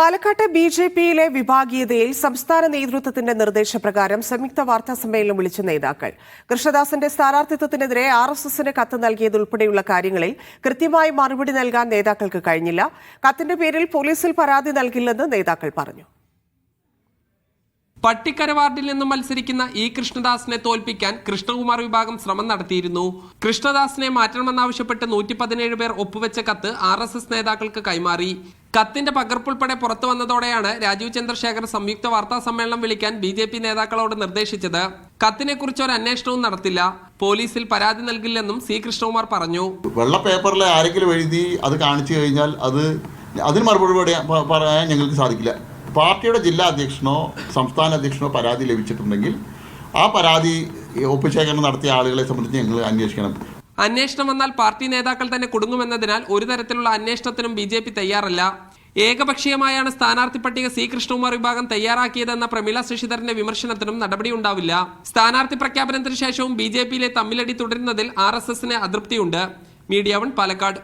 പാലക്കാട്ടെ ബിജെപിയിലെ വിഭാഗീയതയിൽ സംസ്ഥാന നേതൃത്വത്തിന്റെ നിർദ്ദേശപ്രകാരം സംയുക്ത വാർത്താ സമ്മേളനം വിളിച്ച നേതാക്കൾ കൃഷ്ണദാസിന്റെ സ്ഥാനാർത്ഥിത്വത്തിനെതിരെ RSSന് കത്ത് നൽകിയതുൾപ്പെടെയുള്ള കാര്യങ്ങളിൽ കൃത്യമായി മറുപടി നൽകാൻ നേതാക്കൾക്ക് കഴിഞ്ഞില്ല. കത്തിന്റെ പേരിൽ പോലീസിൽ പരാതി നൽകില്ലെന്ന് നേതാക്കൾ പറഞ്ഞു. പട്ടിക്കര വാർഡിൽ നിന്നും മത്സരിക്കുന്ന കൃഷ്ണദാസിനെ തോൽപ്പിക്കാൻ കൃഷ്ണകുമാർ വിഭാഗം ശ്രമം നടത്തിയിരുന്നു. കൃഷ്ണദാസിനെ മാറ്റണമെന്നാവശ്യപ്പെട്ട് 117 പേർ ഒപ്പുവെച്ച കത്ത് RSS നേതാക്കൾക്ക് കൈമാറി. കത്തിന്റെ പകർപ്പുൾപ്പെടെ പുറത്തു വന്നതോടെയാണ് രാജീവ് ചന്ദ്രശേഖർ സംയുക്ത വാർത്താ സമ്മേളനം വിളിക്കാൻ BJP നേതാക്കളോട് നിർദ്ദേശിച്ചത്. കത്തിനെക്കുറിച്ച് ഒരു അന്വേഷണവും നടത്തില്ല, പോലീസിൽ പരാതി നൽകില്ലെന്നും കൃഷ്ണകുമാർ പറഞ്ഞു. വെള്ള പേപ്പറിൽ ആരെങ്കിലും എഴുതി അത് കാണിച്ചു കഴിഞ്ഞാൽ അതിന് മറുപടി പറയാൻ ഞങ്ങൾക്ക് സാധിക്കില്ല. പാർട്ടിയുടെ ജില്ലാ അധ്യക്ഷനോ സംസ്ഥാന അധ്യക്ഷനോ പരാതി ലഭിച്ചിട്ടുണ്ടെങ്കിൽ ആ പരാതി ഒപ്പുശേഖരണം നടത്തിയ ആളുകളെ സംബന്ധിച്ച് ഞങ്ങൾ അന്വേഷിക്കണം. അന്വേഷണം വന്നാൽ പാർട്ടി നേതാക്കൾ തന്നെ കുടുങ്ങുമെന്നതിനാൽ ഒരു തരത്തിലുള്ള അന്വേഷണത്തിനും BJP തയ്യാറല്ല. ഏകപക്ഷീയമായാണ് സ്ഥാനാർത്ഥി പട്ടിക കൃഷ്ണകുമാർ വിഭാഗം തയ്യാറാക്കിയതെന്ന പ്രമീള ശശിധരന്റെ വിമർശനത്തിനും നടപടിയുണ്ടാവില്ല. സ്ഥാനാർത്ഥി പ്രഖ്യാപനത്തിന് ശേഷവും BJPയിലെ തമ്മിലടി തുടരുന്നതിൽ RSSന് അതൃപ്തിയുണ്ട്. മീഡിയ 1 പാലക്കാട്.